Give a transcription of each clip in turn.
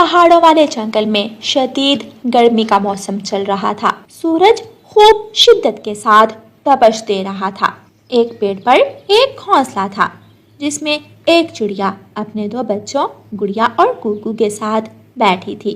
पहाड़ों वाले जंगल में शदीद गर्मी का मौसम चल रहा था। सूरज खूब शिद्दत के साथ तपश दे रहा था। एक पेड़ पर एक घोंसला था जिसमें एक चिड़िया अपने दो बच्चों गुड़िया और कुकू के साथ बैठी थी।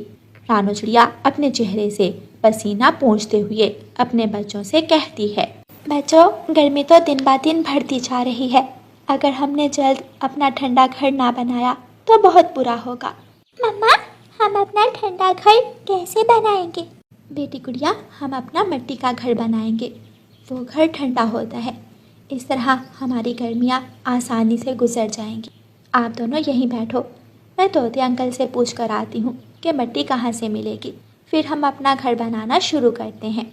रानो चिड़िया अपने चेहरे से पसीना पोंछते हुए अपने बच्चों से कहती है, बच्चों, गर्मी तो दिन ब दिन बढ़ती जा रही है। अगर हमने जल्द अपना ठंडा घर ना बनाया तो बहुत बुरा होगा। मम्मा, हम अपना ठंडा घर कैसे बनाएंगे? बेटी गुड़िया, हम अपना मिट्टी का घर बनाएंगे। वो घर ठंडा होता है। इस तरह हमारी गर्मियाँ आसानी से गुजर जाएंगी। आप दोनों यहीं बैठो, मैं तोते अंकल से पूछ कर आती हूँ कि मिट्टी कहाँ से मिलेगी। फिर हम अपना घर बनाना शुरू करते हैं।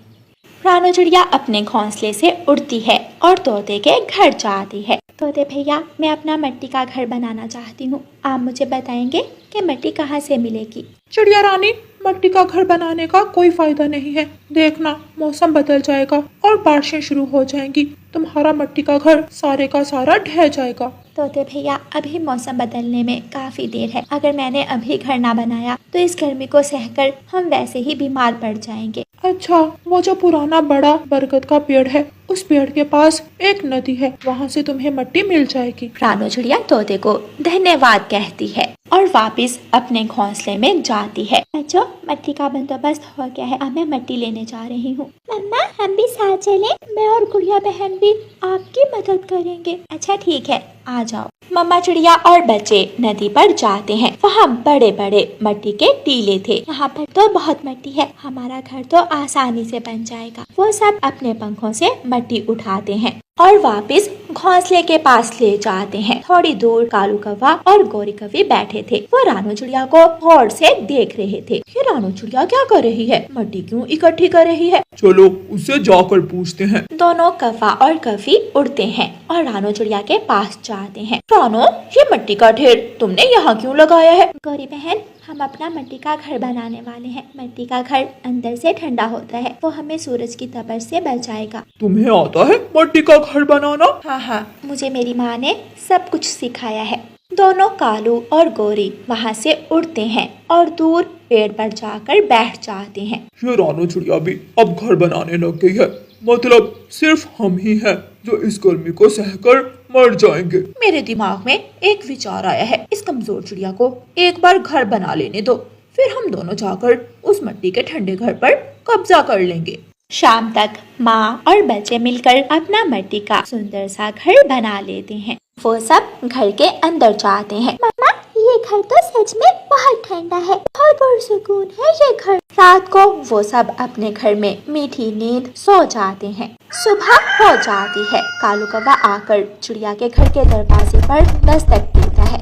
रानो चिड़िया अपने घोंसले से उड़ती है और तोते के घर जाती है। तोते भैया, मैं अपना मिट्टी का घर बनाना चाहती हूँ। आप मुझे बताएंगे कि मिट्टी कहाँ से मिलेगी? चिड़िया रानी, मिट्टी का घर बनाने का कोई फायदा नहीं है। देखना, मौसम बदल जाएगा और बारिशें शुरू हो जाएंगी। तुम्हारा मिट्टी का घर सारे का सारा ढह जाएगा। तोते भैया, अभी मौसम बदलने में काफी देर है। अगर मैंने अभी घर ना बनाया तो इस गर्मी को सहकर हम वैसे ही बीमार पड़ जाएंगे। अच्छा, वो जो पुराना बड़ा बरगद का पेड़ है, उस पेड़ के पास एक नदी है, वहाँ से तुम्हें मिट्टी मिल जाएगी। रानो चिड़िया तोते को धन्यवाद कहती है और वापस अपने घोंसले में जाती है। बच्चों, मिट्टी का बंदोबस्त हो गया है। अब मैं मिट्टी लेने जा रही हूँ। मम्मा, हम भी साथ चलें? मैं और गुड़िया बहन भी आपकी मदद करेंगे। अच्छा ठीक है, आ जाओ। मम्मा चिड़िया और बच्चे नदी पर जाते हैं। वहाँ बड़े बड़े मिट्टी के टीले थे। यहाँ पर तो बहुत मिट्टी है, हमारा घर तो आसानी से बन जाएगा। वो सब अपने पंखों से मिट्टी उठाते हैं और वापस घोंसले के पास ले जाते हैं। थोड़ी दूर कालू कौवा और गोरी कौवी बैठे थे। वो रानो चिड़िया को गौर से देख रहे थे। ये रानो चिड़िया क्या कर रही है? मिट्टी क्यों इकट्ठी कर रही है? चलो उससे जाकर पूछते हैं। दोनों कौवा और कौवी उड़ते हैं और रानो चिड़िया के पास जाते हैं। रानो, ये मिट्टी का ढेर तुमने यहाँ क्यों लगाया है? गौरी बहन, हम अपना मिट्टी का घर बनाने वाले हैं। मिट्टी का घर अंदर से ठंडा होता है, वो हमें सूरज की तपश से बचाएगा। तुम्हें आता है मिट्टी का घर बनाना? हाँ, मुझे मेरी माँ ने सब कुछ सिखाया है। दोनों कालू और गोरी वहाँ से उड़ते हैं और दूर पेड़ पर जाकर बैठ जाते हैं। ये रानो चिड़िया भी अब घर बनाने लग गई है। मतलब सिर्फ हम ही हैं जो इस गर्मी को सहकर मर जाएंगे। मेरे दिमाग में एक विचार आया है। इस कमजोर चिड़िया को एक बार घर बना लेने दो, फिर हम दोनों जाकर उस मिट्टी के ठंडे घर पर कब्जा कर लेंगे। शाम तक माँ और बच्चे मिलकर अपना मिट्टी का सुंदर सा घर बना लेते हैं। वो सब घर के अंदर जाते हैं। मम्मा, ये घर तो सच में बहुत ठंडा है, बहुत पुरसुकून है ये घर। रात को वो सब अपने घर में मीठी नींद सो जाते हैं। सुबह हो जाती है। कालू कौवा आकर चिड़िया के घर के दरवाजे पर दस्तक देता है।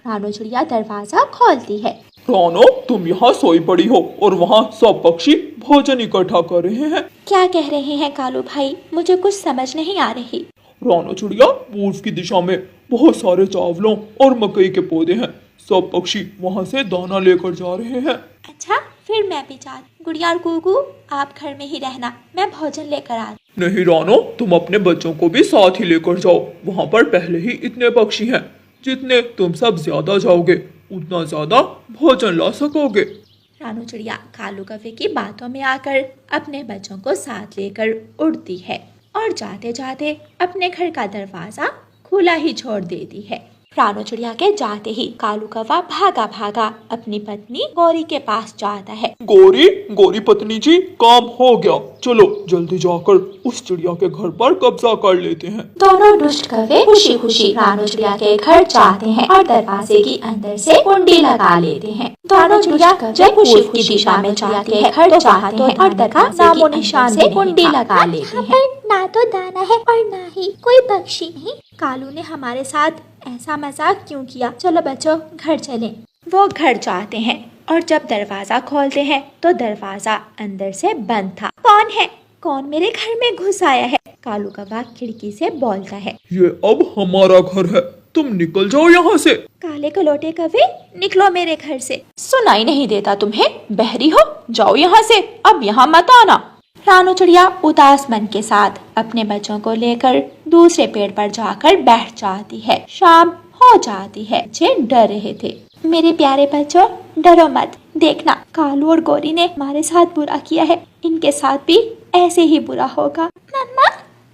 रानो चिड़िया दरवाजा खोलती है। रानो, तुम यहाँ सोई पड़ी हो और वहाँ सब पक्षी भोजन इकट्ठा कर रहे हैं। क्या कह रहे हैं कालू भाई? मुझे कुछ समझ नहीं आ रही। रानो चिड़िया, पूर्व की दिशा में बहुत सारे चावलों और मकई के पौधे हैं। सब पक्षी वहाँ से दाना लेकर जा रहे हैं। अच्छा, फिर मैं भी जाती। गुड़िया और गुगू, आप घर में ही रहना, मैं भोजन लेकर आती। नहीं रानो, तुम अपने बच्चों को भी साथ ही लेकर जाओ। वहाँ पर पहले ही इतने पक्षी हैं। जितने तुम सब ज्यादा जाओगे उतना ज्यादा भोजन ला सकोगे। रानो चिड़िया कालू कौवे की बातों में आकर अपने बच्चों को साथ लेकर उड़ती है और जाते जाते अपने घर का दरवाजा खुला ही छोड़ देती है। रानो चिड़िया के जाते ही कालू कौवा भागा भागा अपनी पत्नी गौरी के पास जाता है। गौरी पत्नी जी, काम हो गया। चलो जल्दी जाकर उस चिड़िया के घर पर कब्जा कर लेते हैं। दोनों दुष्ट कौवे खुशी खुशी रानो चिड़िया के घर जाते हैं और दरवाजे की अंदर से कुंडी लगा लेते हैं। दोनों चिड़िया जब खुशी की दिशा में जाते हैं घर जाते हैं और दरवाजे की निशान से कुंडी लगा लेते हैं। ना तो दाना है और ना ही कोई पक्षी। नहीं, कालू ने हमारे साथ ऐसा मजाक क्यों किया? चलो बच्चों, घर चलें। वो घर जाते हैं और जब दरवाजा खोलते हैं तो दरवाजा अंदर से बंद था। कौन है? कौन मेरे घर में घुस आया है? कालू कौवा खिड़की से बोलता है। ये अब हमारा घर है, तुम निकल जाओ यहाँ से। काले कलोटे कौवे, निकलो मेरे घर से। सुनाई नहीं देता तुम्हें? बहरी हो? जाओ यहाँ से, अब यहाँ मत आना। रानो चिड़िया उदास मन के साथ अपने बच्चों को लेकर दूसरे पेड़ पर जाकर बैठ जाती है। शाम हो जाती है। बच्चे डर रहे थे। मेरे प्यारे बच्चों, डरो मत। देखना, कालू और गौरी ने हमारे साथ बुरा किया है, इनके साथ भी ऐसे ही बुरा होगा। मम्मा,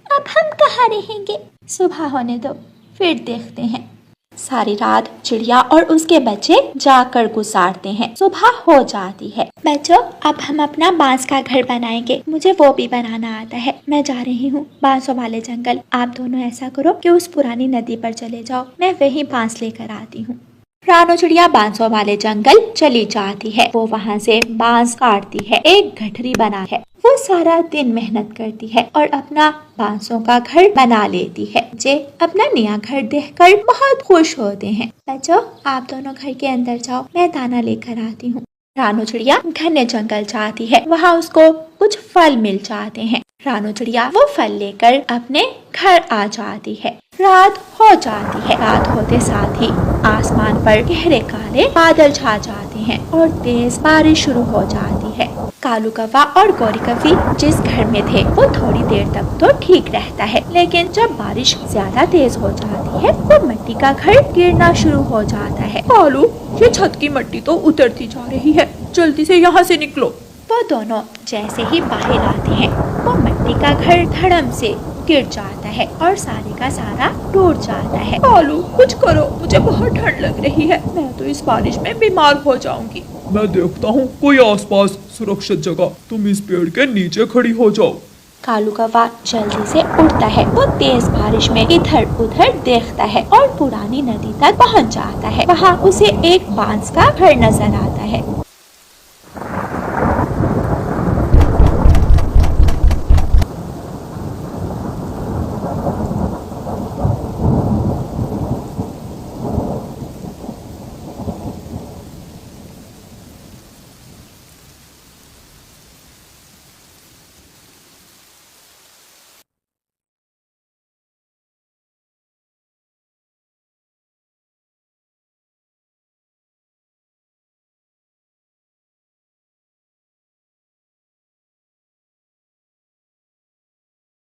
अब हम कहाँ रहेंगे? सुबह होने दो, फिर देखते हैं। सारी रात चिड़िया और उसके बच्चे जाकर गुजारते हैं। सुबह हो जाती है। बच्चों, अब हम अपना बांस का घर बनाएंगे। मुझे वो भी बनाना आता है। मैं जा रही हूँ बांसों वाले जंगल। आप दोनों ऐसा करो कि उस पुरानी नदी पर चले जाओ, मैं वहीं बांस लेकर आती हूँ। रानू चिड़िया बांसों वाले जंगल चली जाती है। वो वहाँ से बांस काटती है, एक गठरी बना है। वो सारा दिन मेहनत करती है और अपना बांसों का घर बना लेती है। जे अपना नया घर देखकर बहुत खुश होते हैं। बच्चों, आप दोनों घर के अंदर जाओ, मैं दाना लेकर आती हूँ। रानू चिड़िया घने जंगल जाती है। वहाँ उसको कुछ फल मिल जाते हैं। रानू चिड़िया वो फल लेकर अपने घर आ जाती है। रात हो जाती है। रात होते साथ ही आसमान पर गहरे काले बादल छा जाते हैं और तेज बारिश शुरू हो जाती है। कालू कौवा और गौरी कौवी जिस घर में थे वो थोड़ी देर तक तो ठीक रहता है, लेकिन जब बारिश ज्यादा तेज हो जाती है तो मिट्टी का घर गिरना शुरू हो जाता है। कालू, ये छत की मिट्टी तो उतरती जा रही है, जल्दी से यहाँ से निकलो। वो दोनों जैसे ही बाहर आते हैं वो मिट्टी का घर धड़म से गिर जाता है और सारे का सारा टूट जाता है। कालू, कुछ करो, मुझे बहुत ठंड लग रही है, मैं तो इस बारिश में बीमार हो जाऊंगी। मैं देखता हूँ कोई आसपास सुरक्षित जगह, तुम इस पेड़ के नीचे खड़ी हो जाओ। कालू कौवा जल्दी से उठता है। वो तेज बारिश में इधर उधर देखता है और पुरानी नदी तक पहुँच जाता है। वहाँ उसे एक बांस का घर नजर आता है।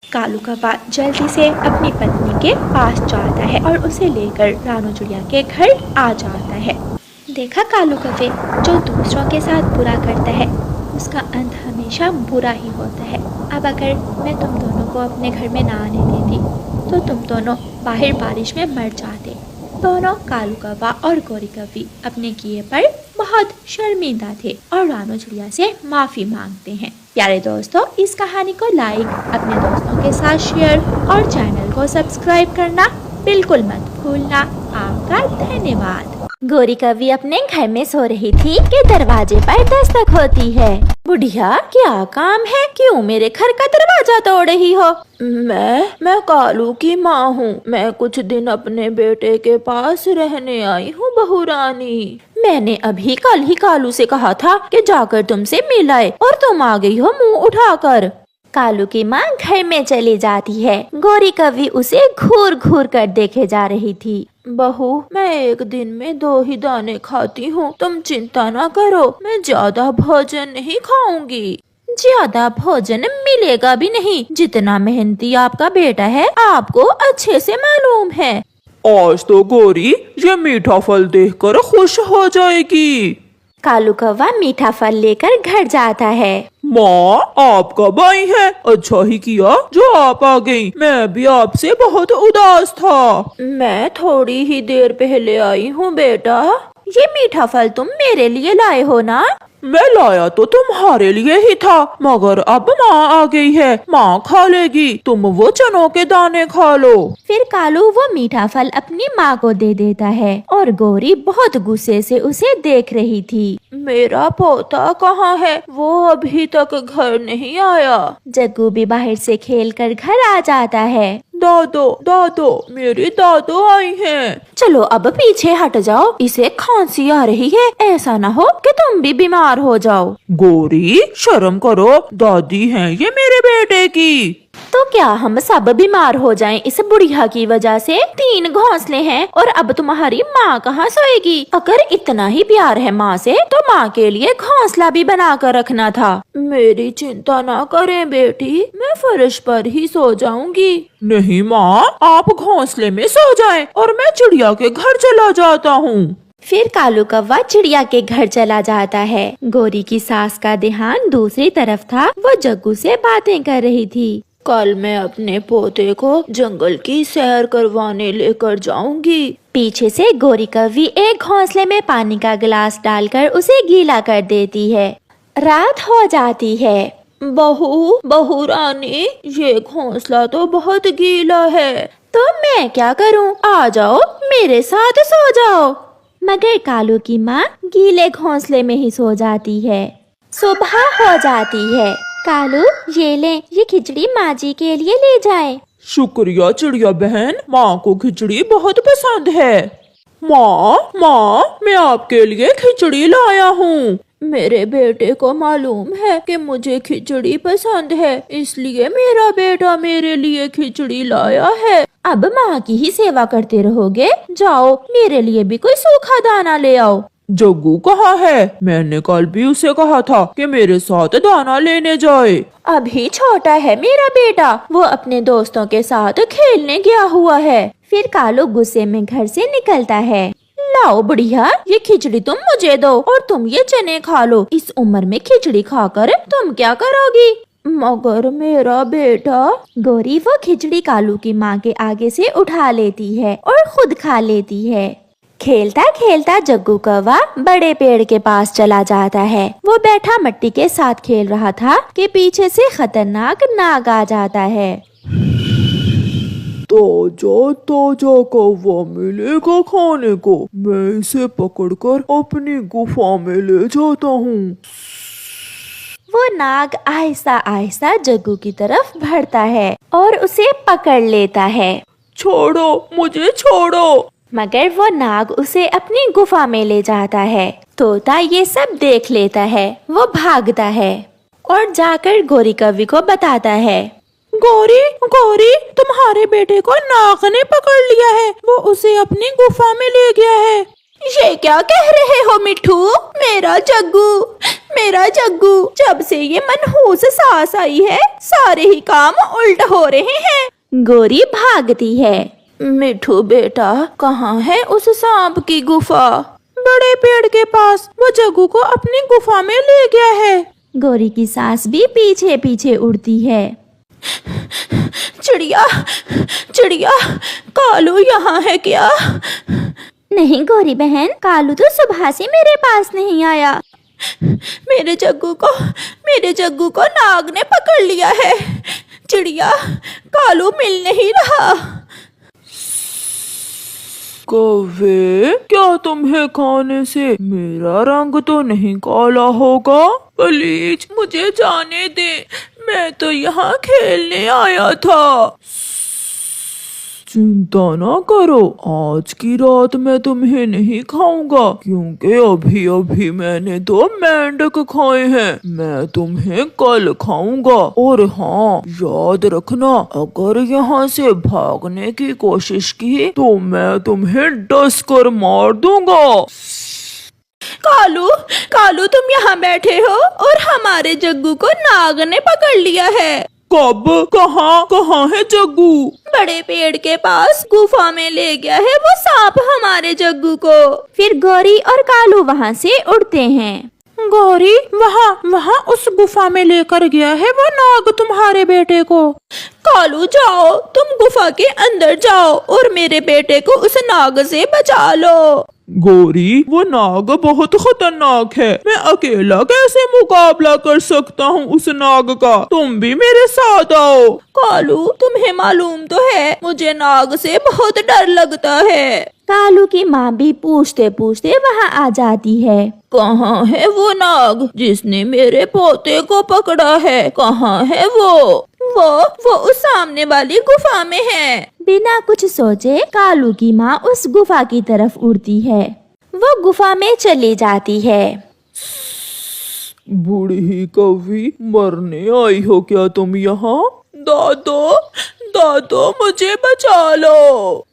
कालू कौवा जल्दी से अपनी पत्नी के पास जाता है और उसे लेकर रानू चिड़िया के घर आ जाता है। देखा कालू कौवे, जो दूसरों के साथ बुरा करता है उसका अंत हमेशा बुरा ही होता है। अब अगर मैं तुम दोनों को अपने घर में ना आने देती तो तुम दोनों बाहर बारिश में मर जाते। दोनों कालू कौवा और गौरी कौवी अपने किए पर बहुत शर्मिंदा थे और रानू चिड़िया से माफी मांगते हैं। प्यारे दोस्तों, इस कहानी को लाइक, अपने दोस्तों के साथ शेयर और चैनल को सब्सक्राइब करना बिल्कुल मत भूलना। आपका धन्यवाद। गौरी कौवी अपने घर में सो रही थी कि दरवाजे पर दस्तक होती है। बुढ़िया, क्या काम है? क्यों मेरे घर का दरवाजा तोड़ रही हो? मैं कालू की माँ हूँ। मैं कुछ दिन अपने बेटे के पास रहने आई हूँ, बहू रानी। मैंने अभी कल ही कालू से कहा था कि जाकर तुमसे मिल आए और तुम आ गई हो मुंह उठाकर। कालू की माँ घर में चली जाती है। गौरी कौवी उसे घूर घूर कर देखे जा रही थी। बहू, मैं एक दिन में 2 ही दाने खाती हूँ, तुम चिंता ना करो, मैं ज्यादा भोजन नहीं खाऊंगी। ज्यादा भोजन मिलेगा भी नहीं। जितना मेहनती आपका बेटा है आपको अच्छे से मालूम है। आज तो गौरी ये मीठा फल देखकर खुश हो जाएगी। कालू कौवा मीठा फल लेकर घर जाता है। माँ, आप कब आई हैं? अच्छा ही किया जो आप आ गईं। मैं भी आपसे बहुत उदास था। मैं थोड़ी ही देर पहले आई हूँ बेटा। ये मीठा फल तुम मेरे लिए लाए हो ना? मैं लाया तो तुम्हारे लिए ही था, मगर अब माँ आ गई है, माँ खा लेगी, तुम वो चनों के दाने खा लो। फिर कालू वो मीठा फल अपनी माँ को दे देता है और गौरी बहुत गुस्से से उसे देख रही थी। मेरा पोता कहाँ है? वो अभी तक घर नहीं आया। जग्गू भी बाहर से खेल कर घर आ जाता है। दादो दादो, मेरी दादो आई हैं। चलो अब पीछे हट जाओ, इसे खांसी आ रही है, ऐसा ना हो कि तुम भी बीमार हो जाओ। गौरी, शर्म करो, दादी हैं ये मेरे बेटे की। तो क्या हम सब बीमार हो जाएं इस बुढ़िया की वजह से? 3 घोंसले हैं और अब तुम्हारी माँ कहाँ सोएगी? अगर इतना ही प्यार है माँ से तो माँ के लिए घोंसला भी बना कर रखना था। मेरी चिंता ना करें बेटी, मैं फर्श पर ही सो जाऊंगी। नहीं माँ, आप घोंसले में सो जाएं और मैं चिड़िया के घर चला जाता हूँ। फिर कालू कौवा चिड़िया के घर चला जाता है। गोरी की सास का ध्यान दूसरी तरफ था। वो जग्गू से बातें कर रही थी। कल मैं अपने पोते को जंगल की सैर करवाने लेकर जाऊंगी। पीछे से गोरी कौवी एक घोंसले में पानी का गिलास डालकर उसे गीला कर देती है। रात हो जाती है। बहू बहू रानी, ये घोंसला तो बहुत गीला है। तो मैं क्या करूं? आ जाओ, मेरे साथ सो जाओ। मगर कालू की माँ गीले घोंसले में ही सो जाती है। सुबह हो जाती है। कालू, ये ले, ये खिचड़ी माँ जी के लिए ले जाए। शुक्रिया चिड़िया बहन, माँ को खिचड़ी बहुत पसंद है। माँ, मैं आपके लिए खिचड़ी लाया हूँ। मेरे बेटे को मालूम है कि मुझे खिचड़ी पसंद है, इसलिए मेरा बेटा मेरे लिए खिचड़ी लाया है। अब माँ की ही सेवा करते रहोगे? जाओ, मेरे लिए भी कोई सूखा दाना ले आओ। जग्गू कहाँ है? मैंने कल भी उसे कहा था कि मेरे साथ दाना लेने जाए। अभी छोटा है मेरा बेटा, वो अपने दोस्तों के साथ खेलने गया हुआ है। फिर कालू गुस्से में घर से निकलता है। लाओ बढ़िया, ये खिचड़ी तुम मुझे दो और तुम ये चने खा लो। इस उम्र में खिचड़ी खाकर तुम क्या करोगी? मगर मेरा बेटा। गोरी वो खिचड़ी कालू की माँ के आगे से उठा लेती है और खुद खा लेती है। खेलता खेलता जग्गू कौवा बड़े पेड़ के पास चला जाता है। वो बैठा मट्टी के साथ खेल रहा था कि पीछे से खतरनाक नाग आ जाता है। ताजा कौवा मिलेगा खाने को। मैं इसे पकड़कर अपनी गुफा में ले जाता हूँ। वो नाग आहिस्ता आहिस्ता जग्गू की तरफ बढ़ता है और उसे पकड़ लेता है। छोड़ो मुझे, छोड़ो। मगर वो नाग उसे अपनी गुफा में ले जाता है। तोता ये सब देख लेता है। वो भागता है और जाकर गोरी कौवी को बताता है। गोरी, तुम्हारे बेटे को नाग ने पकड़ लिया है। वो उसे अपनी गुफा में ले गया है। ये क्या कह रहे हो मिठू? मेरा जग्गू, जब से ये मनहूस सांस आई है, सारे ही काम उल्ट हो रहे हैं। गोरी भागती है। मिठू बेटा, कहाँ है उस सांप की गुफा? बड़े पेड़ के पास। वो जग्गू को अपनी गुफा में ले गया है। गोरी की सास भी पीछे पीछे उड़ती है। चिड़िया, कालू यहाँ है क्या? नहीं गोरी बहन, कालू तो सुबह से मेरे पास नहीं आया। मेरे जग्गू को नाग ने पकड़ लिया है। चिड़िया, कालू मिल नहीं रहा। कौवे, क्या तुम्हें खाने से मेरा रंग तो नहीं काला होगा? प्लीज मुझे जाने दे, मैं तो यहाँ खेलने आया था। चिंता ना करो, आज की रात मैं तुम्हें नहीं खाऊंगा, क्योंकि अभी अभी मैंने 2 मेंढक खाए हैं। मैं तुम्हें कल खाऊंगा। और हाँ, याद रखना, अगर यहाँ से भागने की कोशिश की तो मैं तुम्हें डस कर मार दूंगा। कालू, तुम यहाँ बैठे हो और हमारे जग्गू को नाग ने पकड़ लिया है। कब? कहाँ है जग्गू? बड़े पेड़ के पास गुफा में ले गया है वो सांप हमारे जग्गू को। फिर गौरी और कालू वहाँ से उड़ते हैं। गौरी, वहाँ उस गुफा में लेकर गया है वो नाग तुम्हारे बेटे को। कालू, जाओ, तुम गुफा के अंदर जाओ और मेरे बेटे को उस नाग से बचा लो। गौरी, वो नाग बहुत खतरनाक है। मैं अकेला कैसे मुकाबला कर सकता हूँ उस नाग का? तुम भी मेरे साथ आओ। कालू, तुम्हें मालूम तो है मुझे नाग से बहुत डर लगता है। कालू की माँ भी पूछते पूछते वहाँ आ जाती है। कहाँ है वो नाग जिसने मेरे पोते को पकड़ा है? कहाँ है वो उस सामने वाली गुफा में है। बिना कुछ सोचे कालू की माँ उस गुफा की तरफ उड़ती है। वो गुफा में चली जाती है। बूढ़ी कौवी, मरने आई हो क्या तुम यहाँ? दादो, मुझे बचा लो।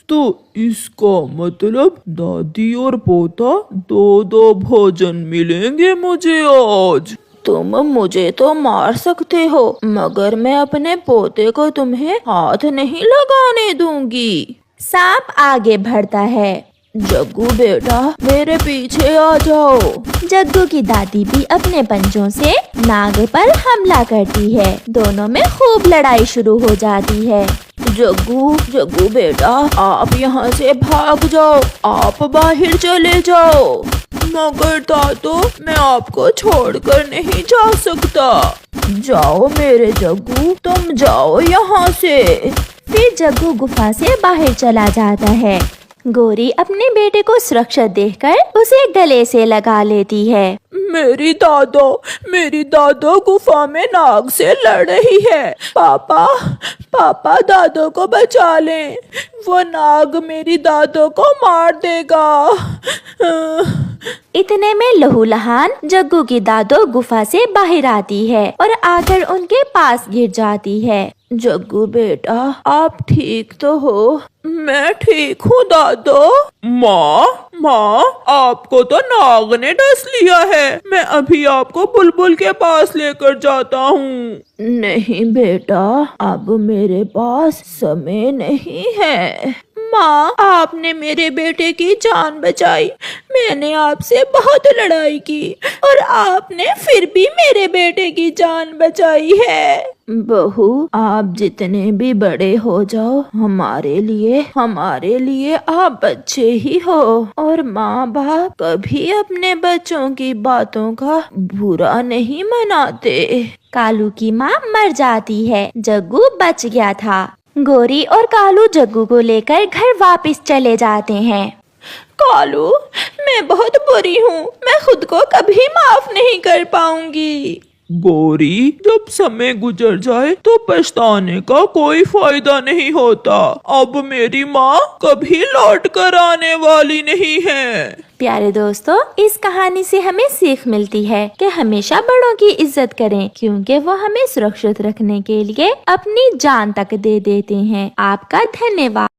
तो इसका मतलब दादी और पोता 2 भोजन मिलेंगे मुझे आज। तुम मुझे तो मार सकते हो, मगर मैं अपने पोते को तुम्हें हाथ नहीं लगाने दूंगी। सांप आगे बढ़ता है जग्गू बेटा मेरे पीछे आ जाओ। जग्गू की दादी भी अपने पंजों से नाग पर हमला करती है। दोनों में खूब लड़ाई शुरू हो जाती है। जग्गू बेटा आप यहाँ से भाग जाओ, आप बाहर चले जाओ। मगर दादो मैं आपको छोड़कर नहीं जा सकता। जाओ मेरे जग्गू, तुम जाओ यहाँ से। फिर जग्गू गुफा से बाहर चला जाता है। गौरी अपने बेटे को सुरक्षित देखकर उसे गले से लगा लेती है। मेरी दादो गुफा में नाग से लड़ रही है। पापा दादो को बचा लें, वो नाग मेरी दादो को मार देगा। इतने में लहूलुहान जग्गू की दादो गुफा से बाहर आती है और आकर उनके पास गिर जाती है। जग्गू बेटा आप ठीक तो हो? मैं ठीक हूँ दादो। माँ आपको तो नाग ने डस लिया है। मैं अभी आपको बुलबुल के पास लेकर जाता हूँ। नहीं बेटा अब मेरे पास समय नहीं है। माँ आपने मेरे बेटे की जान बचाई। मैंने आपसे बहुत लड़ाई की और आपने फिर भी मेरे बेटे की जान बचाई है। बहू आप जितने भी बड़े हो जाओ हमारे लिए आप बच्चे ही हो। और माँ बाप कभी अपने बच्चों की बातों का बुरा नहीं मनाते। कालू की माँ मर जाती है। जग्गू बच गया था। गौरी और कालू जग्गू को लेकर घर वापस चले जाते हैं। कालू मैं बहुत बुरी हूँ, मैं खुद को कभी माफ नहीं कर पाऊंगी। गौरी जब समय गुजर जाए तो पछताने का कोई फायदा नहीं होता। अब मेरी माँ कभी लौट कर आने वाली नहीं है। प्यारे दोस्तों, इस कहानी से हमें सीख मिलती है कि हमेशा बड़ों की इज्जत करें, क्योंकि वो हमें सुरक्षित रखने के लिए अपनी जान तक दे देते हैं। आपका धन्यवाद।